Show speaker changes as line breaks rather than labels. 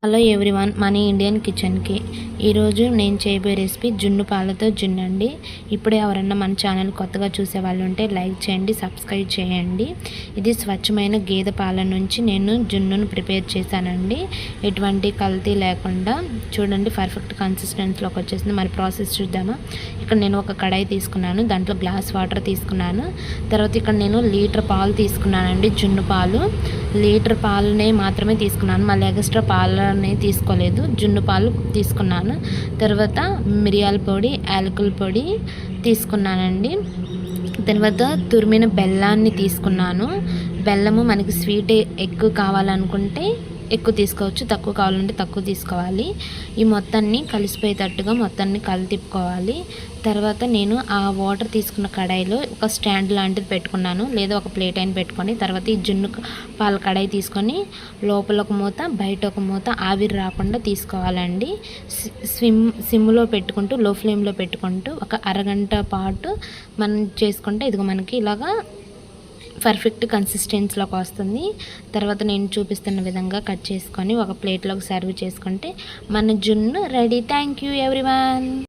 Hello everyone, మన Indian కిచెన్కి ఈరోజు నేను చేయబోయే రెసిపీ జున్ను పాలతో జున్ను అండి. ఇప్పుడే ఎవరన్నా మన ఛానల్ కొత్తగా చూసే వాళ్ళు ఉంటే లైక్ చేయండి, సబ్స్క్రైబ్ చేయండి. ఇది స్వచ్ఛమైన గేదె పాల నుంచి నేను జున్నును ప్రిపేర్ చేశానండి. ఎటువంటి కల్తీ లేకుండా చూడండి, పర్ఫెక్ట్ కన్సిస్టెన్సీలోకి వచ్చేసింది. మరి ప్రాసెస్ చూద్దామా. ఇక్కడ నేను ఒక కడాయి తీసుకున్నాను, దాంట్లో గ్లాస్ వాటర్ తీసుకున్నాను. తర్వాత ఇక్కడ నేను లీటర్ పాలు తీసుకున్నానండి. జున్ను పాలు లీటర్ పాలనే మాత్రమే తీసుకున్నాను, మళ్ళీ ఎక్స్ట్రా పాలని తీసుకోలేదు. జున్ను పాలు తీసుకున్నాను. తర్వాత మిరియాల పొడి, యాలకుల పొడి తీసుకున్నానండి. తర్వాత తురిమిన బెల్లాన్ని తీసుకున్నాను. బెల్లము మనకి స్వీట్ ఎక్కువ కావాలనుకుంటే ఎక్కువ తీసుకోవచ్చు, తక్కువ కావాలంటే తక్కువ తీసుకోవాలి. ఈ మొత్తాన్ని కలిసిపోయేటట్టుగా మొత్తాన్ని తిప్పుకోవాలి. తర్వాత నేను ఆ వాటర్ తీసుకున్న కడాయిలో ఒక స్టాండ్ లాంటిది పెట్టుకున్నాను, లేదా ఒక ప్లేట్ అయిన పెట్టుకొని తర్వాత ఈ జున్ను పాల కడాయి తీసుకొని లోపల ఒక మూత, బయట ఒక మూత, ఆవిరి రాకుండా తీసుకోవాలండి. సిమ్లో పెట్టుకుంటూ, లో ఫ్లేమ్లో పెట్టుకుంటూ ఒక అరగంట పాటు మనం చేసుకుంటే ఇదిగో మనకి ఇలాగా పర్ఫెక్ట్ కన్సిస్టెన్సీలోకి వస్తుంది. తర్వాత నేను చూపిస్తున్న విధంగా కట్ చేసుకొని ఒక ప్లేట్లోకి సర్వ్ చేసుకుంటే మన జున్ను రెడీ. Thank you everyone.